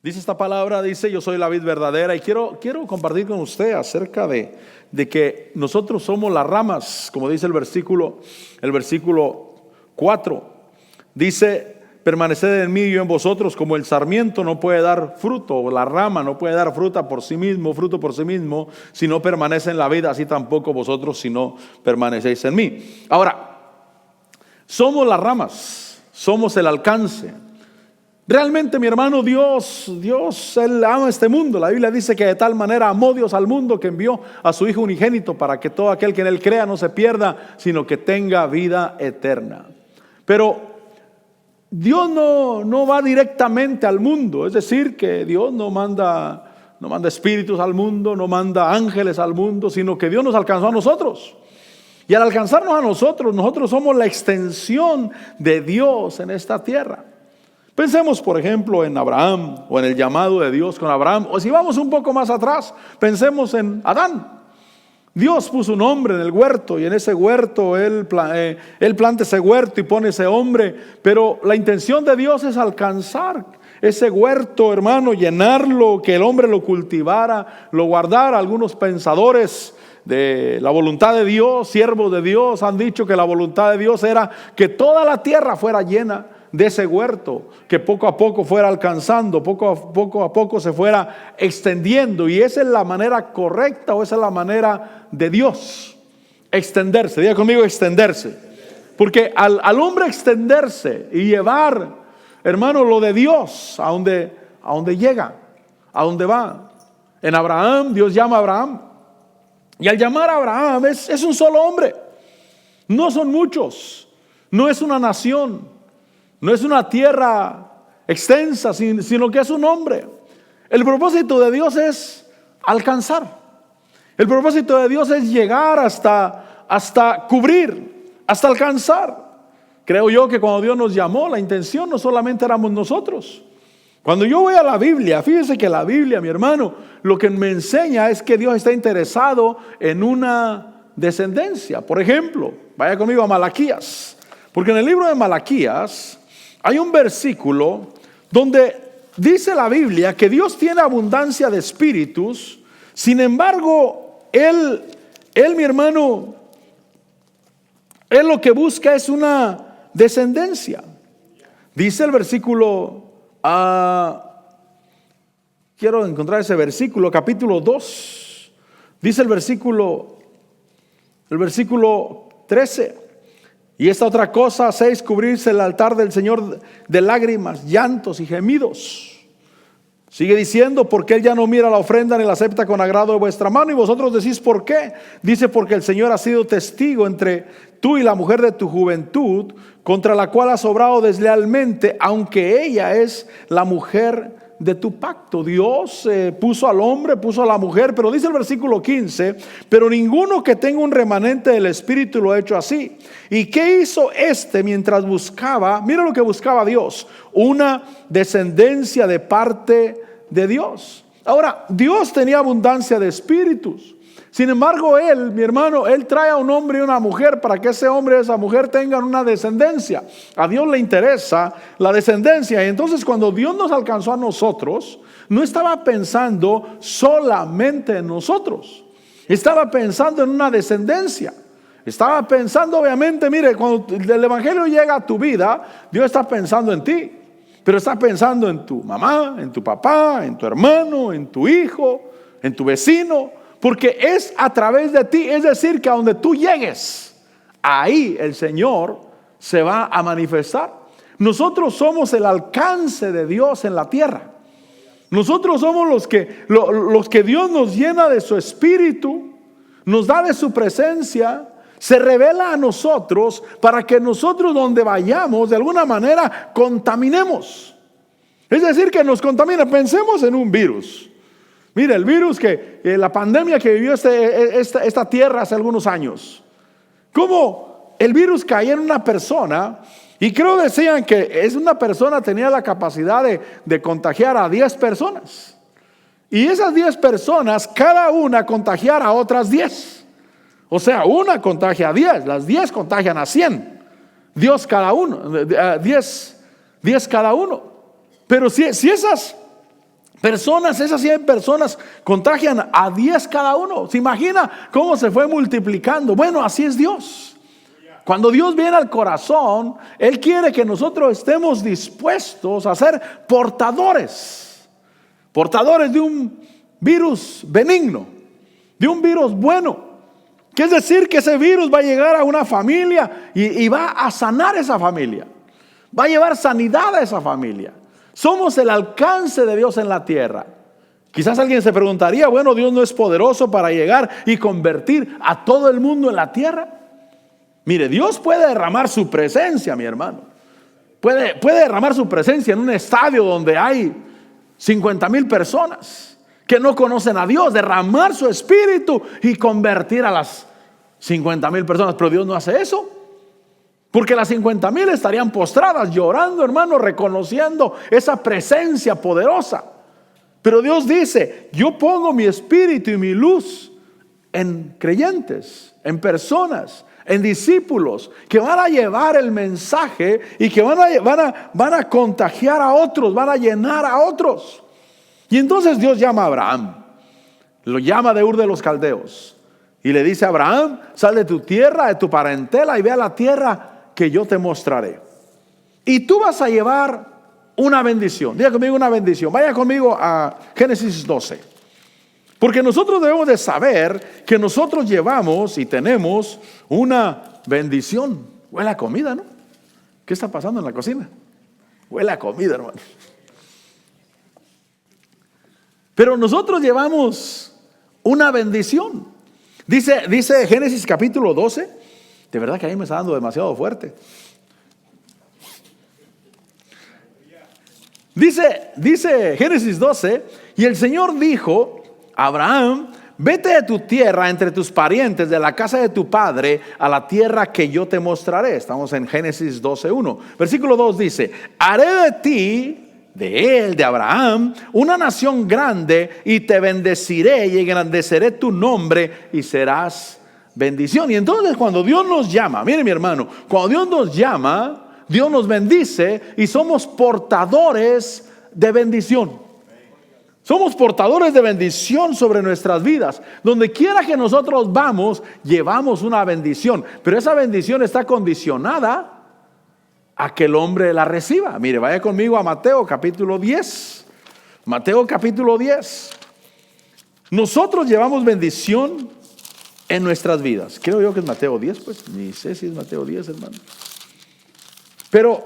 Dice esta palabra, dice: yo soy la vid verdadera. Y quiero compartir con usted acerca de que nosotros somos las ramas, como dice el versículo 4. Dice: permaneced en mí y yo en vosotros, como el sarmiento no puede dar fruto, o la rama no puede dar fruto por sí mismo, si no permanece en la vid, así tampoco vosotros si no permanecéis en mí. Ahora, somos las ramas, somos el alcance. Realmente, mi hermano, Dios, Él ama este mundo. La Biblia dice que de tal manera amó Dios al mundo que envió a su Hijo unigénito para que todo aquel que en Él crea no se pierda, sino que tenga vida eterna. Pero Dios no va directamente al mundo. Es decir, que Dios no manda espíritus al mundo, no manda ángeles al mundo, sino que Dios nos alcanzó a nosotros. Y al alcanzarnos a nosotros somos la extensión de Dios en esta tierra. Pensemos, por ejemplo, en Abraham, o en el llamado de Dios con Abraham, o si vamos un poco más atrás, pensemos en Adán. Dios puso un hombre en el huerto, y en ese huerto él planta ese huerto y pone ese hombre, pero la intención de Dios es alcanzar ese huerto, hermano, llenarlo, que el hombre lo cultivara, lo guardara. Algunos pensadores de la voluntad de Dios, siervos de Dios, han dicho que la voluntad de Dios era que toda la tierra fuera llena de ese huerto, que poco a poco fuera alcanzando, poco a poco se fuera extendiendo. Y esa es la manera correcta, o esa es la manera de Dios, extenderse. Diga conmigo: extenderse. Porque al hombre extenderse y llevar, hermano, lo de Dios a donde llega, a donde va. En Abraham, Dios llama a Abraham, y al llamar a Abraham es un solo hombre. No son muchos, no es una nación, no es una tierra extensa, sino que es un hombre. El propósito de Dios es alcanzar. El propósito de Dios es llegar hasta cubrir, hasta alcanzar. Creo yo que cuando Dios nos llamó, la intención no solamente éramos nosotros. Cuando yo voy a la Biblia, fíjese que la Biblia, mi hermano, lo que me enseña es que Dios está interesado en una descendencia. Por ejemplo, vaya conmigo a Malaquías, porque en el libro de Malaquías hay un versículo donde dice la Biblia que Dios tiene abundancia de espíritus. Sin embargo, Él, mi hermano, Él lo que busca es una descendencia. Dice el versículo, quiero encontrar ese versículo, capítulo 2. Dice el versículo 13. Y esta otra cosa hacéis: cubrirse el altar del Señor de lágrimas, llantos y gemidos. Sigue diciendo: porque Él ya no mira la ofrenda ni la acepta con agrado de vuestra mano. Y vosotros decís: ¿por qué? Dice: porque el Señor ha sido testigo entre tú y la mujer de tu juventud, contra la cual has obrado deslealmente, aunque ella es la mujer de tu pacto. Dios puso al hombre, puso a la mujer, pero dice el versículo 15: pero ninguno que tenga un remanente del Espíritu lo ha hecho así. ¿Y qué hizo mientras buscaba? Mira lo que buscaba Dios: una descendencia de parte de Dios. Ahora, Dios tenía abundancia de espíritus. Sin embargo, Él, mi hermano, Él trae a un hombre y una mujer para que ese hombre y esa mujer tengan una descendencia. A Dios le interesa la descendencia. Y entonces, cuando Dios nos alcanzó a nosotros, no estaba pensando solamente en nosotros. Estaba pensando en una descendencia. Estaba pensando, obviamente, mire, cuando el evangelio llega a tu vida, Dios está pensando en ti. Pero está pensando en tu mamá, en tu papá, en tu hermano, en tu hijo, en tu vecino. Porque es a través de ti, es decir, que a donde tú llegues, ahí el Señor se va a manifestar. Nosotros somos el alcance de Dios en la tierra. Nosotros somos los que Dios nos llena de su espíritu, nos da de su presencia, se revela a nosotros para que nosotros donde vayamos de alguna manera contaminemos. Es decir, que nos contamina. Pensemos en un virus. Mire, el virus la pandemia que vivió esta tierra hace algunos años. Cómo el virus caía en una persona, y creo decían que una persona tenía la capacidad de contagiar a 10 personas. Y esas 10 personas, cada una contagiar a otras 10. O sea, una contagia a 10, las 10 contagian a 100. 10 cada uno. Pero si esas Personas, esas 100 personas contagian a 10 cada uno. ¿Se imagina cómo se fue multiplicando? Bueno, así es Dios. Cuando Dios viene al corazón, Él quiere que nosotros estemos dispuestos a ser portadores de un virus benigno, de un virus bueno. Que es decir, que ese virus va a llegar a una familia y va a sanar esa familia. Va a llevar sanidad a esa familia. Somos el alcance de Dios en la tierra. Quizás alguien se preguntaría, bueno, Dios no es poderoso para llegar y convertir a todo el mundo en la tierra. Mire, Dios puede derramar su presencia, mi hermano. Puede derramar su presencia en un estadio donde hay 50,000 personas que no conocen a Dios, derramar su espíritu y convertir a las 50,000 personas. Pero Dios no hace eso. Porque las 50,000 estarían postradas, llorando, hermano, reconociendo esa presencia poderosa. Pero Dios dice, yo pongo mi espíritu y mi luz en creyentes, en personas, en discípulos, que van a llevar el mensaje y que van a contagiar a otros, van a llenar a otros. Y entonces Dios llama a Abraham, lo llama de Ur de los Caldeos, y le dice a Abraham, sal de tu tierra, de tu parentela, y ve a la tierra que yo te mostraré. Y tú vas a llevar una bendición. Diga conmigo una bendición. Vaya conmigo a Génesis 12. Porque nosotros debemos de saber que nosotros llevamos y tenemos una bendición. Huele a comida, ¿no? ¿Qué está pasando en la cocina? Huele a comida, hermano. Pero nosotros llevamos una bendición. Dice Génesis capítulo 12. De verdad que a mí me está dando demasiado fuerte. Dice Génesis 12, y el Señor dijo a Abraham, vete de tu tierra, entre tus parientes, de la casa de tu padre, a la tierra que yo te mostraré. Estamos en Génesis 12:1. Versículo 2 dice, haré de ti, de él, de Abraham, una nación grande, y te bendeciré y engrandeceré tu nombre y serás bendición. Y entonces cuando Dios nos llama, mire mi hermano, cuando Dios nos llama, Dios nos bendice y somos portadores de bendición. Somos portadores de bendición sobre nuestras vidas. Donde quiera que nosotros vamos, llevamos una bendición. Pero esa bendición está condicionada a que el hombre la reciba. Mire, vaya conmigo a Mateo capítulo 10. Mateo capítulo 10. Nosotros llevamos bendición en nuestras vidas. Creo yo que es Mateo 10, pues ni sé si es Mateo 10, hermano. Pero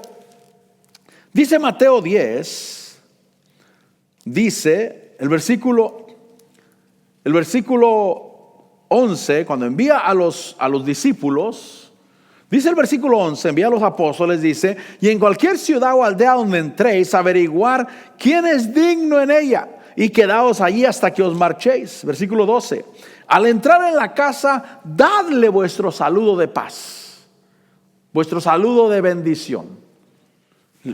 dice Mateo 10, dice el versículo 11, cuando envía a los discípulos, dice el versículo 11, envía a los apóstoles, dice, y en cualquier ciudad o aldea donde entréis, averiguar quién es digno en ella, y quedaos allí hasta que os marchéis. Versículo 12. Al entrar en la casa, dadle vuestro saludo de paz, vuestro saludo de bendición.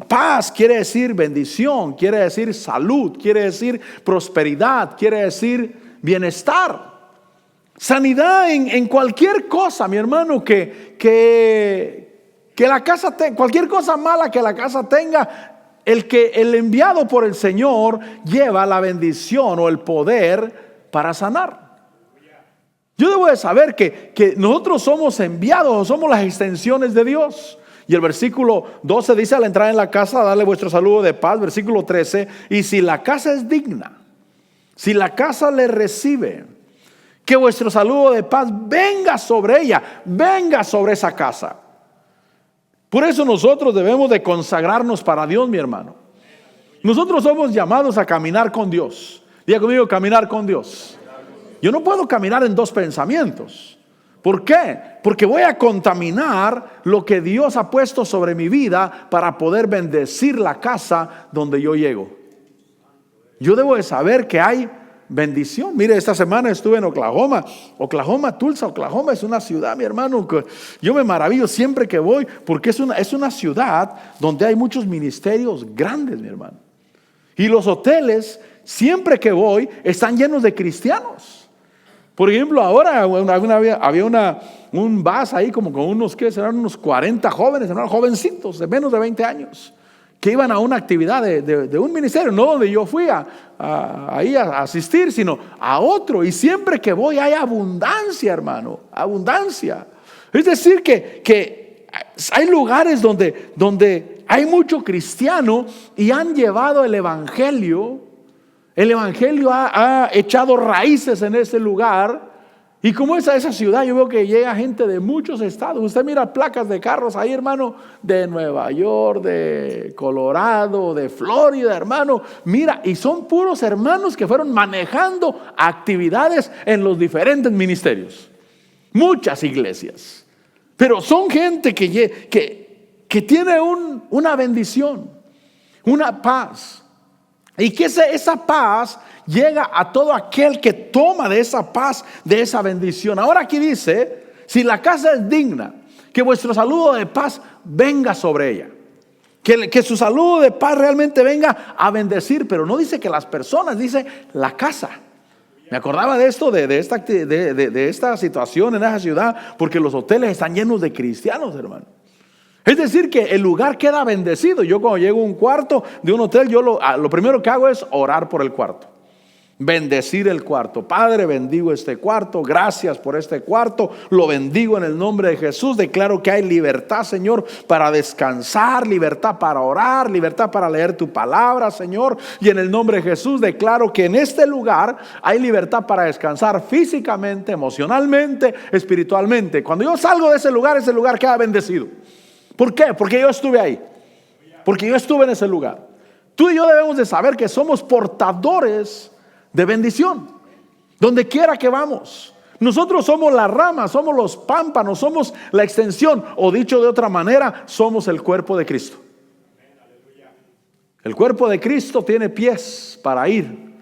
Paz quiere decir bendición, quiere decir salud, quiere decir prosperidad, quiere decir bienestar, sanidad en cualquier cosa, mi hermano, que la casa tenga, cualquier cosa mala que la casa tenga. El enviado por el Señor lleva la bendición o el poder para sanar. Yo debo de saber que nosotros somos enviados, somos las extensiones de Dios. Y el versículo 12 dice, al entrar en la casa, darle vuestro saludo de paz. Versículo 13, y si la casa es digna, si la casa le recibe, que vuestro saludo de paz venga sobre ella, venga sobre esa casa. Por eso nosotros debemos de consagrarnos para Dios, mi hermano. Nosotros somos llamados a caminar con Dios. Diga conmigo, caminar con Dios. Yo no puedo caminar en dos pensamientos. ¿Por qué? Porque voy a contaminar lo que Dios ha puesto sobre mi vida para poder bendecir la casa donde yo llego. Yo debo de saber que hay bendición. Mire, esta semana estuve en Oklahoma, Tulsa. Oklahoma es una ciudad, mi hermano, que yo me maravillo siempre que voy, porque es una ciudad donde hay muchos ministerios grandes, mi hermano. Y los hoteles, siempre que voy, están llenos de cristianos. Por ejemplo, ahora había un bus ahí como con unos, ¿qué serán? Unos 40 jóvenes, hermano, jovencitos de menos de 20 años. que iban a una actividad de un ministerio, no donde yo fui ahí a asistir, sino a otro. Y siempre que voy hay abundancia, hermano, abundancia. Es decir, que hay lugares donde hay mucho cristiano y han llevado el evangelio. El evangelio ha echado raíces en ese lugar. Y como es a esa ciudad, yo veo que llega gente de muchos estados. Usted mira placas de carros ahí, hermano, de Nueva York, de Colorado, de Florida, hermano. Mira, y son puros hermanos que fueron manejando actividades en los diferentes ministerios. Muchas iglesias. Pero son gente que tiene una bendición, una paz. Y que esa paz llega a todo aquel que toma de esa paz, de esa bendición. Ahora aquí dice, si la casa es digna, que vuestro saludo de paz venga sobre ella. Que su saludo de paz realmente venga a bendecir. Pero no dice que las personas, dice la casa. Me acordaba de esto, de esta situación en esa ciudad, porque los hoteles están llenos de cristianos, hermano. Es decir, que el lugar queda bendecido. Yo cuando llego a un cuarto de un hotel, yo lo primero que hago es orar por el cuarto. Bendecir el cuarto. Padre, bendigo este cuarto. Gracias por este cuarto. Lo bendigo en el nombre de Jesús. Declaro que hay libertad, Señor, para descansar, libertad para orar, libertad para leer tu palabra, Señor. Y en el nombre de Jesús declaro que en este lugar hay libertad para descansar físicamente, emocionalmente, espiritualmente. Cuando yo salgo de ese lugar queda bendecido. ¿Por qué? Porque yo estuve ahí. Porque yo estuve en ese lugar. Tú y yo debemos de saber que somos portadores de bendición, donde quiera que vamos. Nosotros somos la rama, somos los pámpanos, somos la extensión, o dicho de otra manera, somos el cuerpo de Cristo. El cuerpo de Cristo tiene pies para ir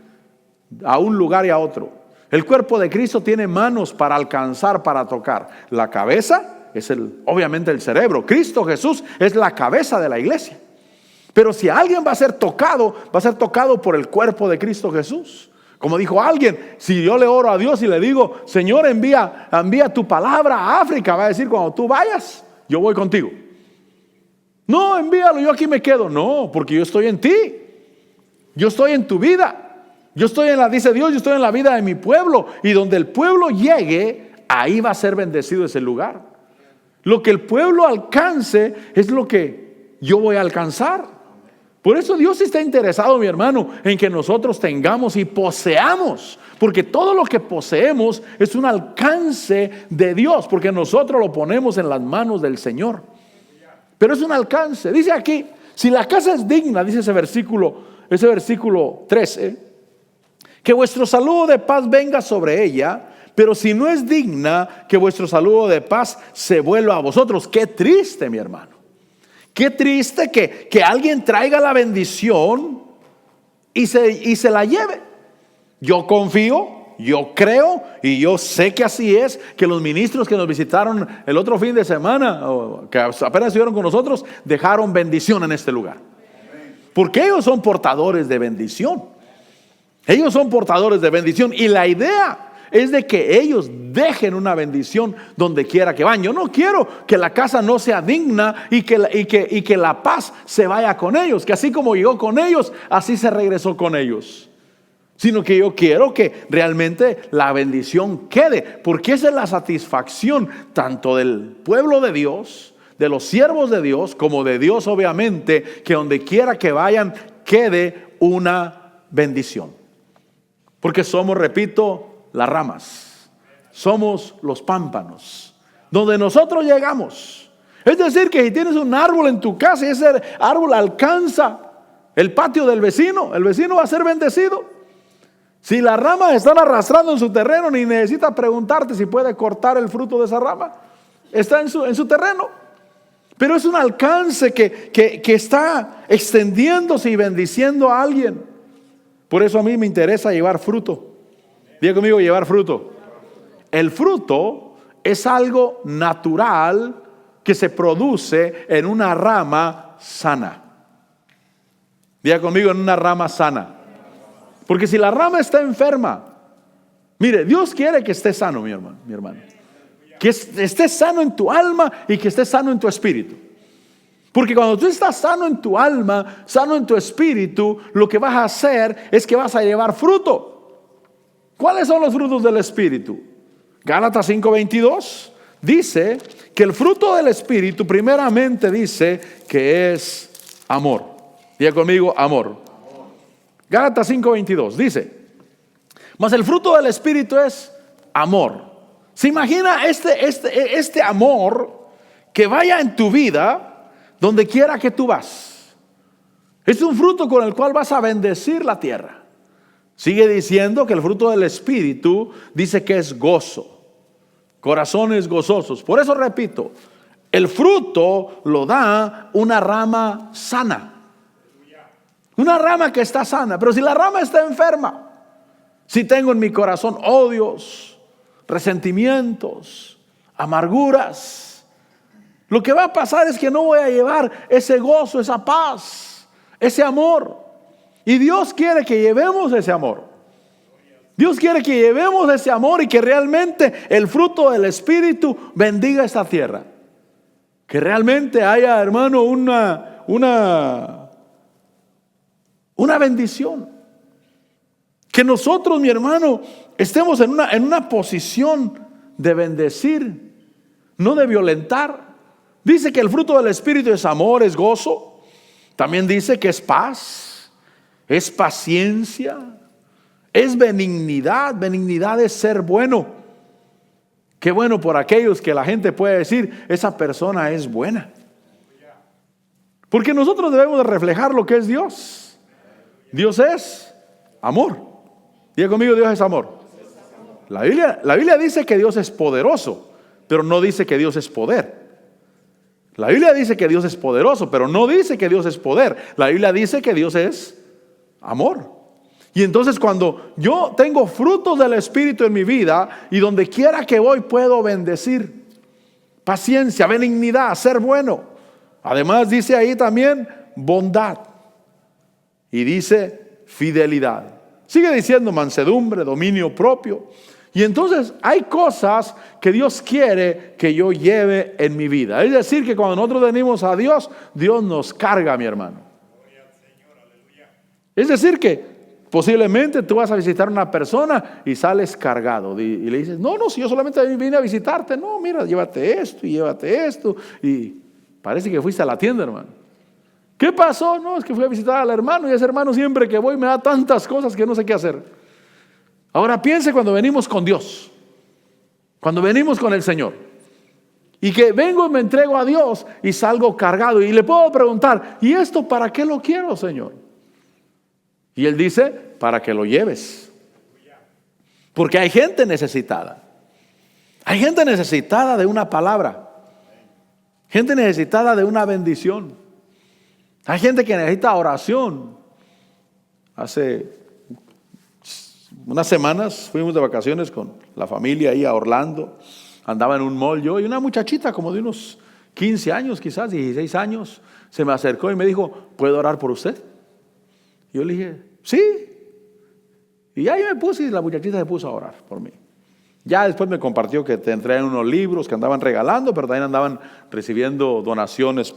a un lugar y a otro. El cuerpo de Cristo tiene manos para alcanzar, para tocar. La cabeza es obviamente el cerebro. Cristo Jesús es la cabeza de la iglesia. Pero si alguien va a ser tocado por el cuerpo de Cristo Jesús. Como dijo alguien, si yo le oro a Dios y le digo, Señor, envía tu palabra a África, va a decir, cuando tú vayas, yo voy contigo. No, envíalo, yo aquí me quedo. No, porque yo estoy en ti. Yo estoy en tu vida. Dice Dios, yo estoy en la vida de mi pueblo. Y donde el pueblo llegue, ahí va a ser bendecido ese lugar. Lo que el pueblo alcance es lo que yo voy a alcanzar. Por eso Dios está interesado, mi hermano, en que nosotros tengamos y poseamos. Porque todo lo que poseemos es un alcance de Dios. Porque nosotros lo ponemos en las manos del Señor. Pero es un alcance. Dice aquí, si la casa es digna, dice ese versículo 13, que vuestro saludo de paz venga sobre ella. Pero si no es digna, que vuestro saludo de paz se vuelva a vosotros. Qué triste, mi hermano. Qué triste que alguien traiga la bendición y se la lleve. Yo confío, yo creo y yo sé que así es, que los ministros que nos visitaron el otro fin de semana, o que apenas estuvieron con nosotros, dejaron bendición en este lugar. Porque ellos son portadores de bendición. Ellos son portadores de bendición y la idea es de que ellos dejen una bendición donde quiera que van. Yo no quiero que la casa no sea digna y que la paz se vaya con ellos. Que así como llegó con ellos, así se regresó con ellos. Sino que yo quiero que realmente la bendición quede. Porque esa es la satisfacción tanto del pueblo de Dios, de los siervos de Dios, como de Dios obviamente. Que donde quiera que vayan quede una bendición. Porque somos, repito, las ramas, somos los pámpanos, donde nosotros llegamos. Es decir, que si tienes un árbol en tu casa y ese árbol alcanza el patio del vecino, el vecino va a ser bendecido. Si las ramas están arrastrando en su terreno, ni necesita preguntarte si puede cortar el fruto de esa rama. Está en su terreno. Pero es un alcance que está extendiéndose y bendiciendo a alguien. Por eso a mí me interesa llevar fruto. Diga conmigo, llevar fruto. El fruto es algo natural que se produce en una rama sana. Diga conmigo, en una rama sana. Porque si la rama está enferma, mire, Dios quiere que esté sano, mi hermano. Que esté sano en tu alma y que esté sano en tu espíritu. Porque cuando tú estás sano en tu alma, sano en tu espíritu, lo que vas a hacer es que vas a llevar fruto. ¿Cuáles son los frutos del espíritu? Gálatas 5:22 dice que el fruto del espíritu primeramente dice que es amor. Diga conmigo, amor. Gálatas 5:22 dice: mas el fruto del espíritu es amor. ¿Se imagina este amor que vaya en tu vida donde quiera que tú vas? Es un fruto con el cual vas a bendecir la tierra. Sigue diciendo que el fruto del espíritu dice que es gozo, corazones gozosos. Por eso repito, el fruto lo da una rama sana, una rama que está sana. Pero si la rama está enferma, si tengo en mi corazón odios, resentimientos, amarguras, lo que va a pasar es que no voy a llevar ese gozo, esa paz, ese amor. Y Dios quiere que llevemos ese amor. Dios quiere que llevemos ese amor y que realmente el fruto del Espíritu bendiga esta tierra. Que realmente haya, hermano, una bendición. Que nosotros, mi hermano, estemos en una posición de bendecir, no de violentar. Dice que el fruto del Espíritu es amor, es gozo. También dice que es paz, es paciencia, es benignidad. Benignidad es ser bueno. Qué bueno por aquellos que la gente puede decir, esa persona es buena. Porque nosotros debemos de reflejar lo que es Dios. Dios es amor. Diga conmigo, Dios es amor. La Biblia dice que Dios es poderoso, pero no dice que Dios es poder. La Biblia dice que Dios es poderoso, pero no dice que Dios es poder. La Biblia dice que Dios es amor. Y entonces cuando yo tengo frutos del Espíritu en mi vida y donde quiera que voy puedo bendecir. Paciencia, benignidad, ser bueno. Además dice ahí también bondad. Y dice fidelidad. Sigue diciendo mansedumbre, dominio propio. Y entonces hay cosas que Dios quiere que yo lleve en mi vida. Es decir, que cuando nosotros venimos a Dios, Dios nos carga, mi hermano. Es decir, que posiblemente tú vas a visitar a una persona y sales cargado. Y le dices, no, si yo solamente vine a visitarte. No, mira, llévate esto y llévate esto. Y parece que fuiste a la tienda, hermano. ¿Qué pasó? No, es que fui a visitar al hermano y ese hermano siempre que voy me da tantas cosas que no sé qué hacer. Ahora piense cuando venimos con Dios, cuando venimos con el Señor y que vengo y me entrego a Dios y salgo cargado y le puedo preguntar, ¿y esto para qué lo quiero, Señor? Y Él dice, para que lo lleves. Porque hay gente necesitada. Hay gente necesitada de una palabra. Gente necesitada de una bendición. Hay gente que necesita oración. Hace unas semanas fuimos de vacaciones con la familia ahí a Orlando. Andaba en un mall yo y una muchachita como de unos 15 años, quizás 16 años, se me acercó y me dijo, ¿puedo orar por usted? Y yo le dije, sí. Y ahí me puse y la muchachita se puso a orar por mí. Ya después me compartió que te entregan unos libros que andaban regalando, pero también andaban recibiendo donaciones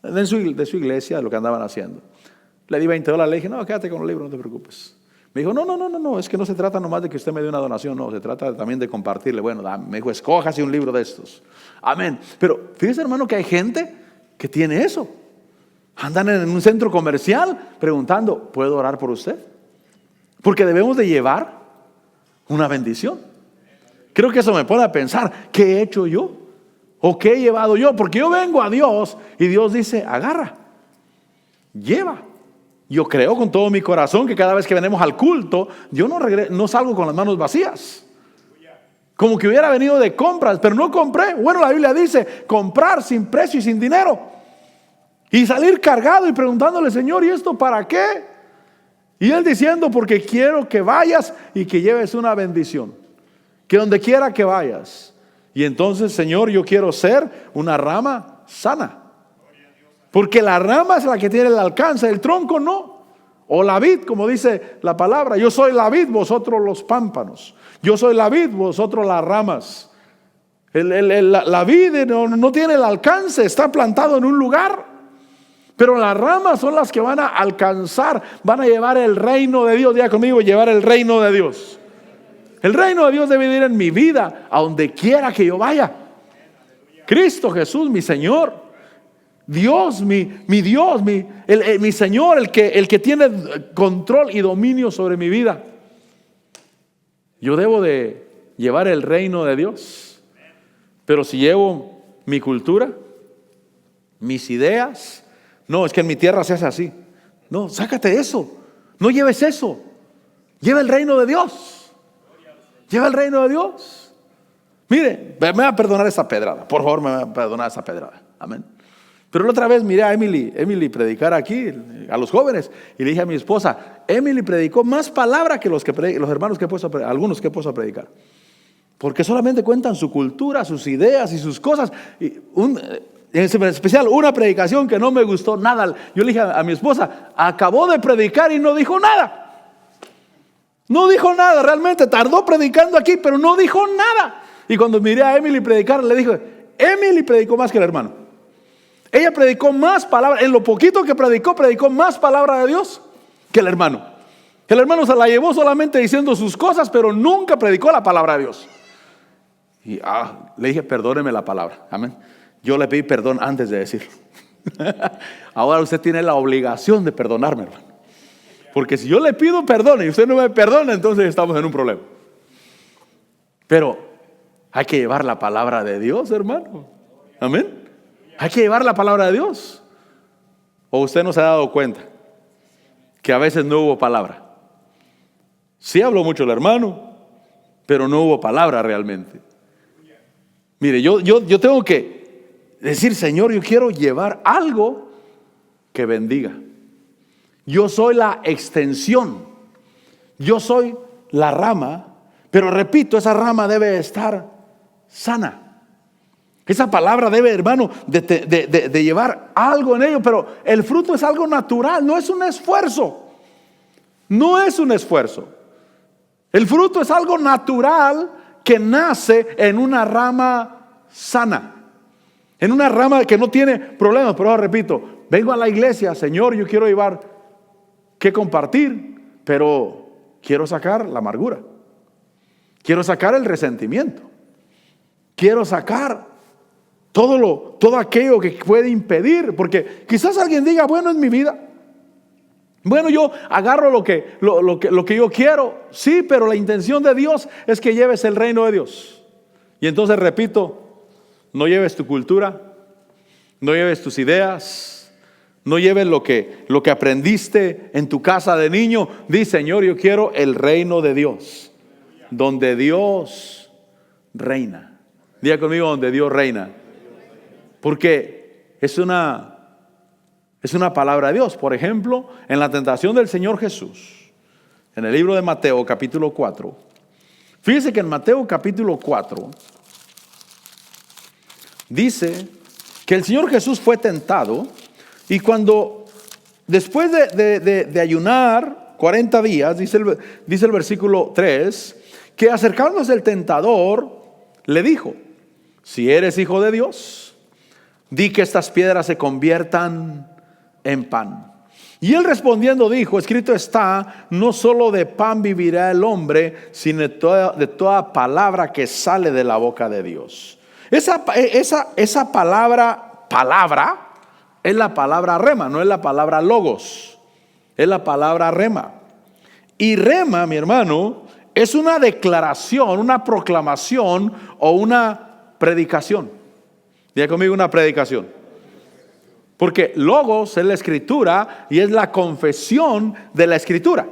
de su iglesia, de lo que andaban haciendo. Le di $20, le dije, no, quédate con los libros, no te preocupes. Me dijo, no, es que no se trata nomás de que usted me dé una donación, no, se trata también de compartirle. Bueno, me dijo, escójase un libro de estos. Amén. Pero fíjese, hermano, que hay gente que tiene eso. Andan en un centro comercial preguntando, ¿puedo orar por usted? Porque debemos de llevar una bendición. Creo que eso me pone a pensar, ¿qué he hecho yo? ¿O qué he llevado yo? Porque yo vengo a Dios y Dios dice, agarra, lleva. Yo creo con todo mi corazón que cada vez que venimos al culto, yo no salgo con las manos vacías. Como que hubiera venido de compras, pero no compré. Bueno, la Biblia dice, comprar sin precio y sin dinero. Y salir cargado y preguntándole, Señor, ¿y esto para qué? Y Él diciendo, porque quiero que vayas y que lleves una bendición. Que donde quiera que vayas. Y entonces, Señor, yo quiero ser una rama sana. Porque la rama es la que tiene el alcance, el tronco no. O la vid, como dice la palabra. Yo soy la vid, vosotros los pámpanos. Yo soy la vid, vosotros las ramas. La vid no tiene el alcance, está plantado en un lugar. Pero las ramas son las que van a alcanzar, van a llevar el reino de Dios. Diga conmigo, llevar el reino de Dios. El reino de Dios debe ir en mi vida, a donde quiera que yo vaya. Cristo Jesús, mi Señor. Dios, mi Dios, mi Señor, el que tiene control y dominio sobre mi vida. Yo debo de llevar el reino de Dios. Pero si llevo mi cultura, mis ideas, no, es que en mi tierra se hace así. No, sácate eso. No lleves eso. Lleva el reino de Dios. Lleva el reino de Dios. Mire, me va a perdonar esa pedrada. Por favor, me va a perdonar esa pedrada. Amén. Pero la otra vez miré a Emily predicar aquí, a los jóvenes. Y le dije a mi esposa, Emily predicó más palabra que los hermanos que he puesto, algunos que he puesto a predicar. Porque solamente cuentan su cultura, sus ideas y sus cosas. En especial una predicación que no me gustó nada. Yo le dije a mi esposa, acabó de predicar y no dijo nada. No dijo nada, realmente tardó predicando aquí, pero no dijo nada. Y cuando miré a Emily predicar, le dije, Emily predicó más que el hermano. Ella predicó más palabra, en lo poquito que predicó más palabra de Dios que el hermano. El hermano se la llevó solamente diciendo sus cosas, pero nunca predicó la palabra de Dios. Y le dije, perdóneme la palabra, amén. Yo le pedí perdón antes de decirlo. Ahora usted tiene la obligación de perdonarme, hermano. Porque si yo le pido perdón y usted no me perdona, entonces estamos en un problema. Pero hay que llevar la palabra de Dios, hermano. Amén. Hay que llevar la palabra de Dios. ¿O usted no se ha dado cuenta que a veces no hubo palabra? Sí habló mucho el hermano, pero no hubo palabra realmente. Mire, yo tengo que decir, Señor, yo quiero llevar algo que bendiga. Yo soy la extensión. Yo soy la rama. Pero repito, esa rama debe estar sana. Esa palabra debe, hermano, de llevar algo en ello. Pero el fruto es algo natural, no es un esfuerzo. No es un esfuerzo. El fruto es algo natural que nace en una rama sana. En una rama que no tiene problemas. Pero ahora repito, vengo a la iglesia, Señor, yo quiero llevar que compartir, pero quiero sacar la amargura. Quiero sacar el resentimiento. Quiero sacar todo aquello que puede impedir, porque quizás alguien diga, bueno, es mi vida. Bueno, yo agarro lo que yo quiero. Sí, pero la intención de Dios es que lleves el reino de Dios. Y entonces repito, no lleves tu cultura, no lleves tus ideas, no lleves lo que aprendiste en tu casa de niño. Di, Señor, yo quiero el reino de Dios, donde Dios reina. Diga conmigo, donde Dios reina. Porque es una palabra de Dios. Por ejemplo, en la tentación del Señor Jesús, en el libro de Mateo capítulo 4. Fíjese que en Mateo capítulo 4 dice que el Señor Jesús fue tentado, y cuando después de ayunar 40 días, dice el versículo 3, que acercándose el tentador le dijo, si eres hijo de Dios, di que estas piedras se conviertan en pan. Y él respondiendo dijo, escrito está, no solo de pan vivirá el hombre, sino de toda palabra que sale de la boca de Dios. Esa palabra es la palabra rema, no es la palabra logos, es la palabra rema. Y rema, mi hermano, es una declaración, una proclamación o una predicación. Diga conmigo, una predicación. Porque logos es la escritura y es la confesión de la escritura.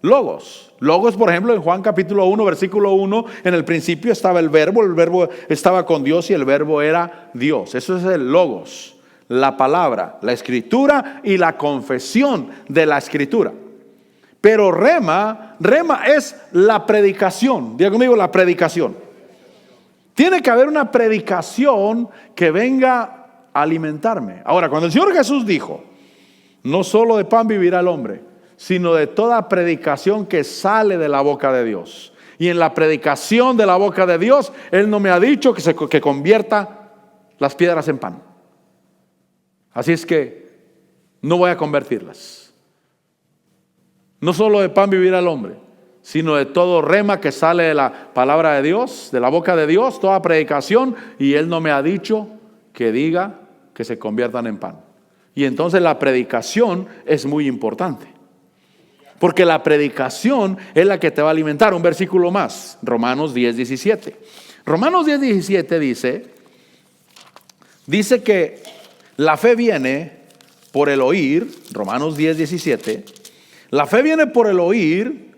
Logos, por ejemplo, en Juan capítulo 1, versículo 1, en el principio estaba el verbo estaba con Dios y el verbo era Dios. Eso es el logos, la palabra, la escritura y la confesión de la escritura. Pero rema es la predicación. Diga conmigo, la predicación. Tiene que haber una predicación que venga a alimentarme. Ahora, cuando el Señor Jesús dijo, no solo de pan vivirá el hombre, sino de toda predicación que sale de la boca de Dios. Y en la predicación de la boca de Dios, Él no me ha dicho que convierta las piedras en pan. Así es que no voy a convertirlas. No solo de pan vivirá el hombre, sino de todo rema que sale de la palabra de Dios, de la boca de Dios, toda predicación. Y Él no me ha dicho que diga que se conviertan en pan. Y entonces la predicación es muy importante. Porque la predicación es la que te va a alimentar. Un versículo más, Romanos 10:17. Romanos 10:17 dice que la fe viene por el oír. Romanos 10:17. La fe viene por el oír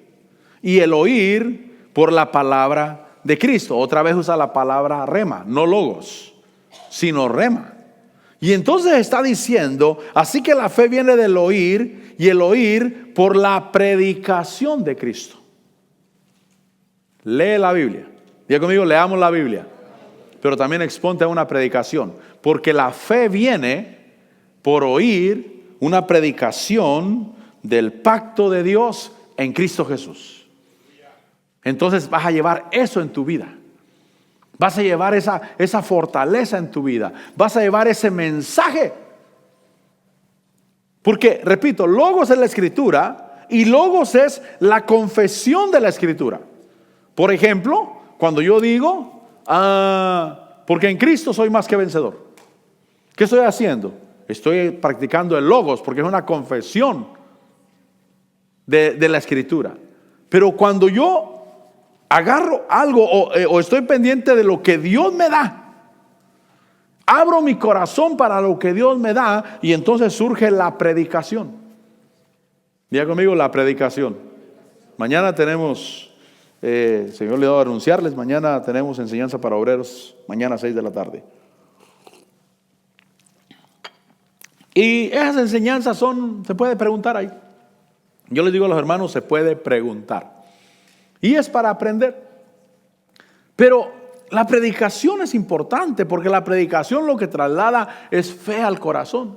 y el oír por la palabra de Cristo. Otra vez usa la palabra rema, no logos, sino rema. Y entonces está diciendo, así que la fe viene del oír y el oír por la predicación de Cristo. Lee la Biblia. Diga conmigo, leamos la Biblia. Pero también exponte a una predicación. Porque la fe viene por oír una predicación del pacto de Dios en Cristo Jesús. Entonces vas a llevar eso en tu vida. Vas a llevar esa fortaleza en tu vida. Vas a llevar ese mensaje. Porque, repito, logos es la escritura y logos es la confesión de la escritura. Por ejemplo, cuando yo digo, porque en Cristo soy más que vencedor. ¿Qué estoy haciendo? Estoy practicando el logos porque es una confesión de la escritura. Pero cuando yo agarro algo o estoy pendiente de lo que Dios me da, abro mi corazón para lo que Dios me da, y entonces surge la predicación. Diga conmigo, la predicación. Mañana tenemos, Señor le da a anunciarles, mañana tenemos enseñanza para obreros, mañana a 6 de la tarde. Y esas enseñanzas se puede preguntar ahí. Yo les digo a los hermanos, se puede preguntar. Y es para aprender. Pero la predicación es importante, porque la predicación lo que traslada es fe al corazón.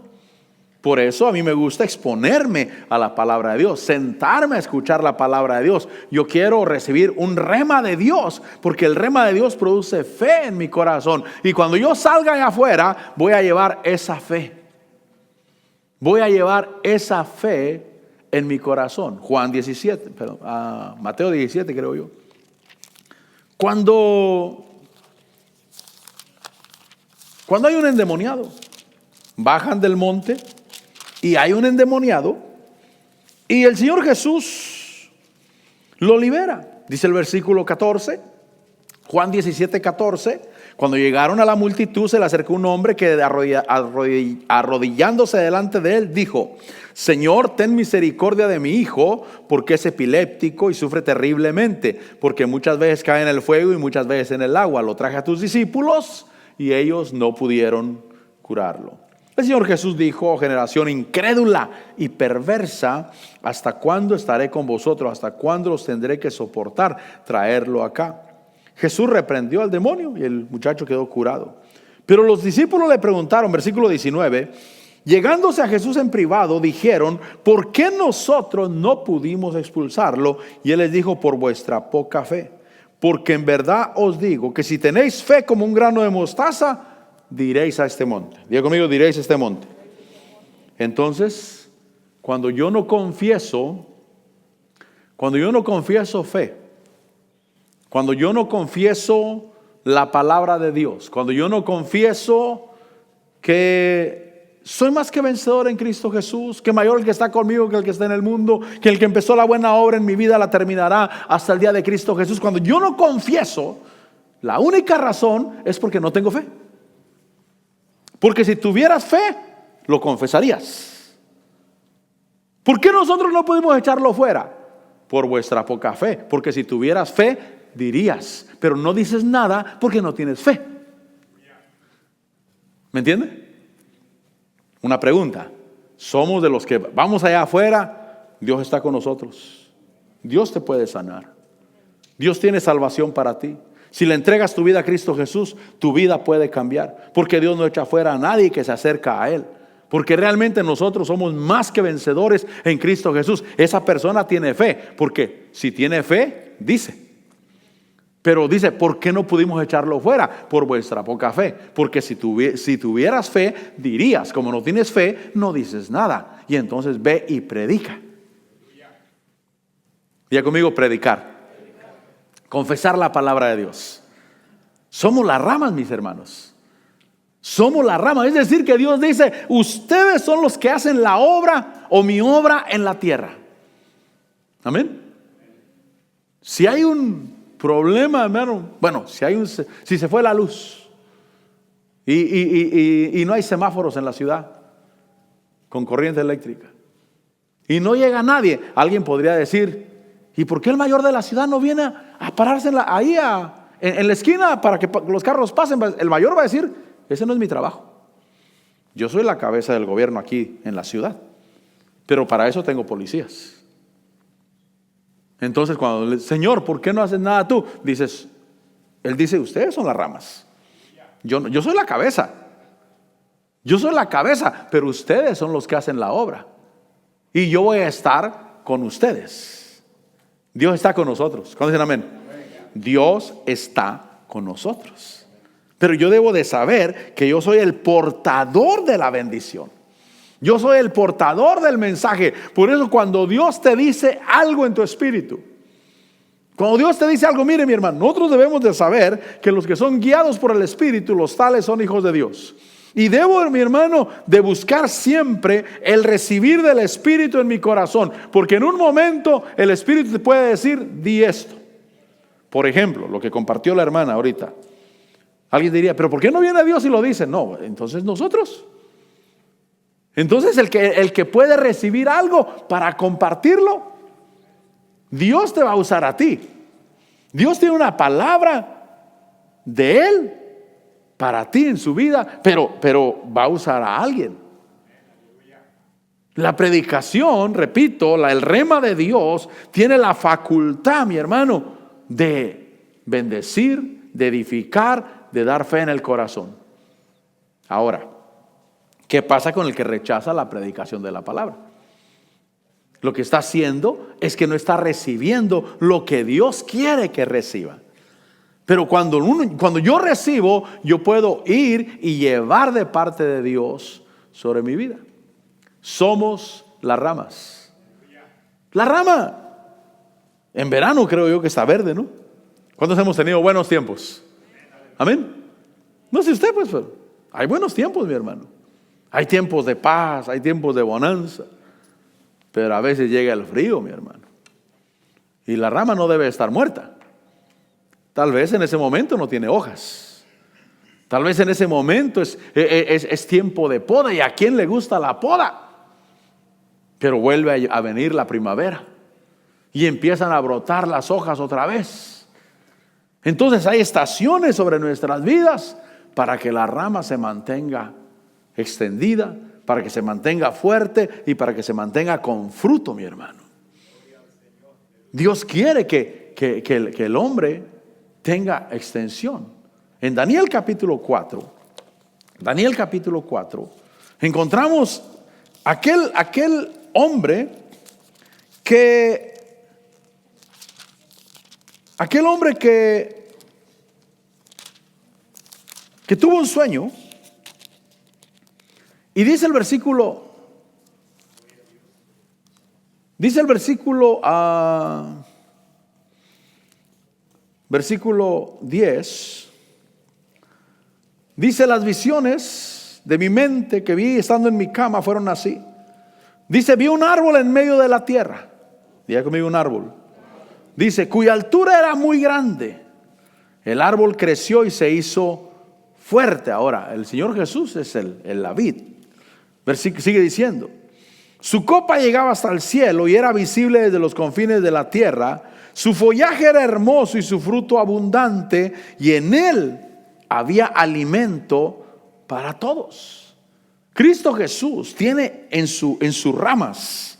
Por eso a mí me gusta exponerme a la palabra de Dios, sentarme a escuchar la palabra de Dios. Yo quiero recibir un rema de Dios, porque el rema de Dios produce fe en mi corazón. Y cuando yo salga allá afuera, voy a llevar esa fe. Voy a llevar esa fe en mi corazón. Mateo 17, creo yo. Cuando hay un endemoniado, bajan del monte y hay un endemoniado y el Señor Jesús lo libera. Dice el versículo 14, Juan 17, 14. Cuando llegaron a la multitud, se le acercó un hombre que arrodillándose delante de él, dijo: Señor, ten misericordia de mi hijo, porque es epiléptico y sufre terriblemente, porque muchas veces cae en el fuego y muchas veces en el agua. Lo traje a tus discípulos y ellos no pudieron curarlo. El Señor Jesús dijo: oh, generación incrédula y perversa, ¿hasta cuándo estaré con vosotros? ¿Hasta cuándo los tendré que soportar? Traerlo acá. Jesús reprendió al demonio y el muchacho quedó curado. Pero los discípulos le preguntaron, versículo 19, llegándose a Jesús en privado, dijeron: ¿por qué nosotros no pudimos expulsarlo? Y él les dijo: por vuestra poca fe. Porque en verdad os digo que si tenéis fe como un grano de mostaza, diréis a este monte. Diga conmigo, diréis a este monte. Entonces, cuando yo no confieso fe, cuando yo no confieso la palabra de Dios, cuando yo no confieso que soy más que vencedor en Cristo Jesús, que mayor el que está conmigo que el que está en el mundo, que el que empezó la buena obra en mi vida la terminará hasta el día de Cristo Jesús. Cuando yo no confieso, la única razón es porque no tengo fe. Porque si tuvieras fe, lo confesarías. ¿Por qué nosotros no pudimos echarlo fuera? Por vuestra poca fe. Porque si tuvieras fe, dirías, pero no dices nada porque no tienes fe. ¿Me entiende? Una pregunta: ¿somos de los que vamos allá afuera? Dios está con nosotros. Dios te puede sanar. Dios tiene salvación para ti. Si le entregas tu vida a Cristo Jesús, tu vida puede cambiar, porque Dios no echa fuera a nadie que se acerca a Él. Porque realmente nosotros somos más que vencedores en Cristo Jesús. Esa persona tiene fe, porque si tiene fe, dice. Pero dice, ¿por qué no pudimos echarlo fuera? Por vuestra poca fe. Porque si tuvieras fe, dirías. Como no tienes fe, no dices nada. Y entonces ve y predica. Diga conmigo, predicar. Confesar la palabra de Dios. Somos las ramas, mis hermanos. Somos las ramas. Es decir, que Dios dice, ustedes son los que hacen la obra o mi obra en la tierra. Amén. Si hay un problema, hermano, bueno, si se fue la luz y no hay semáforos en la ciudad con corriente eléctrica y no llega nadie, alguien podría decir, ¿y por qué el mayor de la ciudad no viene a pararse en la esquina para que los carros pasen? El mayor va a decir, ese no es mi trabajo. Yo soy la cabeza del gobierno aquí en la ciudad, pero para eso tengo policías. Entonces cuando Señor, ¿por qué no haces nada tú? Él dice, ustedes son las ramas. Yo soy la cabeza. Yo soy la cabeza, pero ustedes son los que hacen la obra. Y yo voy a estar con ustedes. Dios está con nosotros. ¿Cuándo dicen amén? Dios está con nosotros. Pero yo debo de saber que yo soy el portador de la bendición. Yo soy el portador del mensaje. Por eso cuando Dios te dice algo en tu espíritu, cuando Dios te dice algo, mire mi hermano, nosotros debemos de saber que los que son guiados por el Espíritu, los tales son hijos de Dios. Y debo, mi hermano, de buscar siempre el recibir del Espíritu en mi corazón. Porque en un momento el Espíritu te puede decir, di esto. Por ejemplo, lo que compartió la hermana ahorita. Alguien diría, pero ¿por qué no viene Dios y lo dice? No, entonces nosotros. Entonces el que puede recibir algo para compartirlo, Dios te va a usar a ti. Dios tiene una palabra de Él para ti en su vida, pero va a usar a alguien. La predicación, repito, el rema de Dios tiene la facultad, mi hermano, de bendecir, de edificar, de dar fe en el corazón. Ahora, ¿qué pasa con el que rechaza la predicación de la palabra? Lo que está haciendo es que no está recibiendo lo que Dios quiere que reciba. Pero cuando yo recibo, yo puedo ir y llevar de parte de Dios sobre mi vida. Somos las ramas. La rama. En verano creo yo que está verde, ¿no? ¿Cuántos hemos tenido buenos tiempos? Amén. No sé usted, pues, pero hay buenos tiempos, mi hermano. Hay tiempos de paz, hay tiempos de bonanza. Pero a veces llega el frío, mi hermano. Y la rama no debe estar muerta. Tal vez en ese momento no tiene hojas. Tal vez en ese momento es tiempo de poda. ¿Y a quién le gusta la poda? Pero vuelve a venir la primavera. Y empiezan a brotar las hojas otra vez. Entonces hay estaciones sobre nuestras vidas para que la rama se mantenga extendida, para que se mantenga fuerte y para que se mantenga con fruto, mi hermano. Dios quiere que el hombre tenga extensión. En Daniel capítulo 4, encontramos aquel hombre que tuvo un sueño. Y dice el versículo 10, dice: las visiones de mi mente que vi estando en mi cama fueron así. Dice: vi un árbol en medio de la tierra. Diga conmigo, un árbol. Dice: cuya altura era muy grande. El árbol creció y se hizo fuerte. Ahora, el Señor Jesús es la vid. Sigue diciendo: su copa llegaba hasta el cielo y era visible desde los confines de la tierra. Su follaje era hermoso y su fruto abundante, y en él había alimento para todos. Cristo Jesús tiene en sus ramas,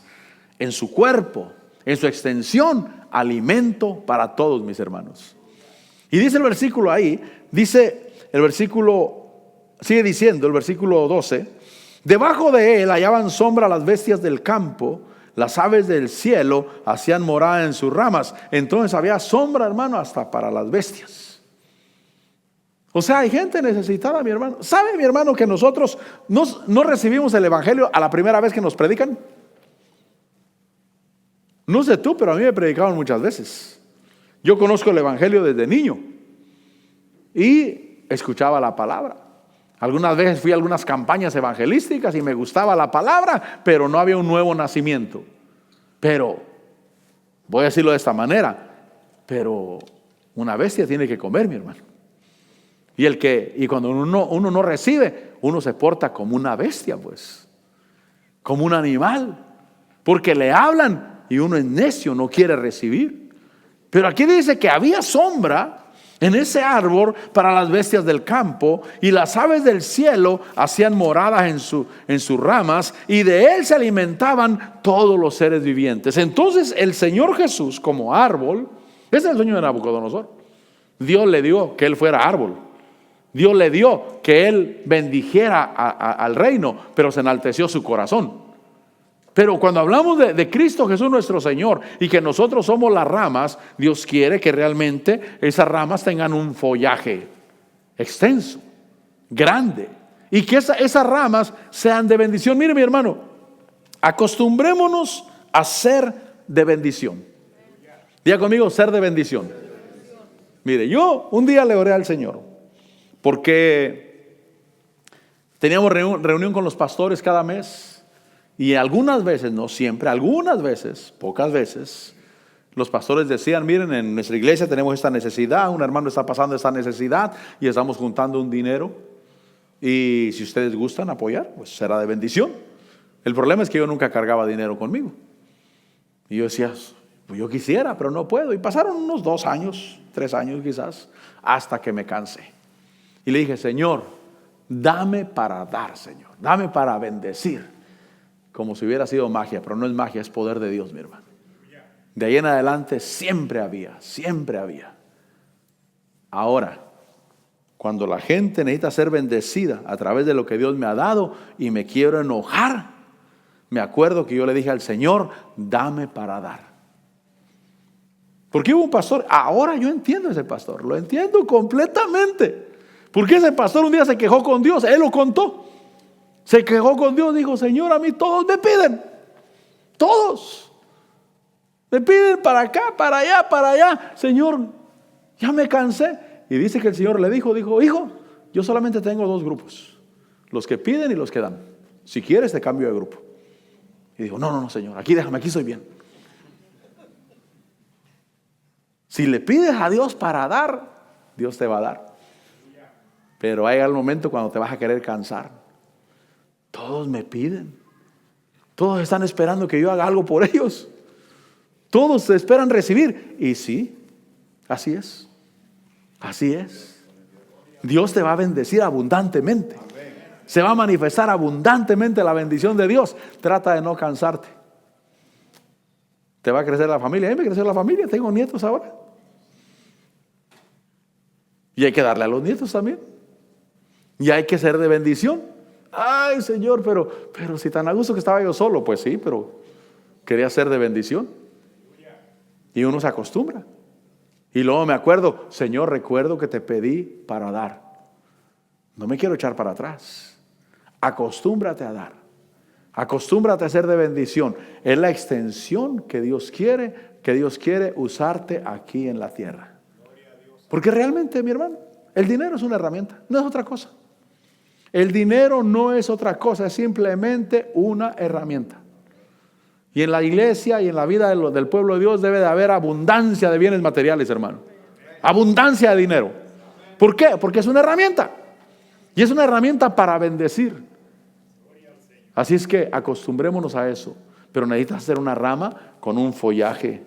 en su cuerpo, en su extensión, alimento para todos, mis hermanos. Y dice el versículo ahí, sigue diciendo el versículo 12: debajo de él hallaban sombra las bestias del campo, Las aves del cielo hacían morada en sus ramas. Entonces había sombra, hermano, hasta para las bestias. O sea, hay gente necesitada, mi hermano. ¿Sabe, mi hermano, que nosotros no recibimos el evangelio a la primera vez que nos predican? No sé tú, pero a mí me predicaron muchas veces. Yo conozco el evangelio desde niño y escuchaba la palabra. Algunas veces fui a algunas campañas evangelísticas y me gustaba la palabra, pero no había un nuevo nacimiento. Pero, voy a decirlo de esta manera, pero una bestia tiene que comer, mi hermano. Y cuando uno no recibe, uno se porta como una bestia, pues, como un animal, porque le hablan y uno es necio, no quiere recibir. Pero aquí dice que había sombra en ese árbol para las bestias del campo, y las aves del cielo hacían moradas en sus ramas, y de él se alimentaban todos los seres vivientes. Entonces el Señor Jesús, como árbol, ese es el sueño de Nabucodonosor. Dios le dio que él fuera árbol. Dios le dio que él bendijera al reino, pero se enalteció su corazón. Pero cuando hablamos de Cristo Jesús nuestro Señor y que nosotros somos las ramas, Dios quiere que realmente esas ramas tengan un follaje extenso, grande, y que esas ramas sean de bendición. Mire, mi hermano, acostumbrémonos a ser de bendición. Diga conmigo, ser de bendición. Mire, yo un día le oré al Señor porque teníamos reunión con los pastores cada mes. Y algunas veces, no siempre, algunas veces, pocas veces, los pastores decían: miren, en nuestra iglesia tenemos esta necesidad, un hermano está pasando esta necesidad y estamos juntando un dinero, y si ustedes gustan apoyar, pues será de bendición. El problema es que yo nunca cargaba dinero conmigo, y yo decía, pues yo quisiera, pero no puedo. Y pasaron unos 2 años, 3 años quizás, hasta que me cansé y le dije: Señor, dame para dar, Señor, dame para bendecir. Como si hubiera sido magia, pero no es magia, es poder de Dios, mi hermano. De ahí en adelante siempre había, siempre había. Ahora, cuando la gente necesita ser bendecida a través de lo que Dios me ha dado y me quiero enojar, me acuerdo que yo le dije al Señor: dame para dar. Porque hubo un pastor, ahora yo entiendo a ese pastor, lo entiendo completamente. Porque ese pastor un día se quejó con Dios, él lo contó. Se quejó con Dios, dijo: Señor, a mí todos me piden, todos me piden para acá, para allá, Señor, ya me cansé. Y dice que el Señor le dijo: hijo, yo solamente tengo 2 grupos, los que piden y los que dan. Si quieres te cambio de grupo. Y dijo: no, Señor, aquí déjame, aquí estoy bien. Si le pides a Dios para dar, Dios te va a dar. Pero hay el momento cuando te vas a querer cansar. Todos me piden, todos están esperando que yo haga algo por ellos, todos esperan recibir. Y sí, así es, así es. Dios te va a bendecir abundantemente, se va a manifestar abundantemente la bendición de Dios. Trata de no cansarte. Te va a crecer la familia. A mí me creció la familia, tengo nietos ahora, y hay que darle a los nietos también, y hay que ser de bendición. Ay, Señor, pero si tan a gusto que estaba yo solo. Pues sí, pero quería ser de bendición. Y uno se acostumbra. Y luego me acuerdo: Señor, recuerdo que te pedí para dar. No me quiero echar para atrás. Acostúmbrate a dar. Acostúmbrate a ser de bendición. Es la extensión que Dios quiere usarte aquí en la tierra. Porque realmente, mi hermano, el dinero es una herramienta, no es otra cosa. El dinero no es otra cosa, es simplemente una herramienta. Y en la iglesia y en la vida del pueblo de Dios debe de haber abundancia de bienes materiales, hermano. Abundancia de dinero. ¿Por qué? Porque es una herramienta. Y es una herramienta para bendecir. Así es que acostumbrémonos a eso. Pero necesitas hacer una rama con un follaje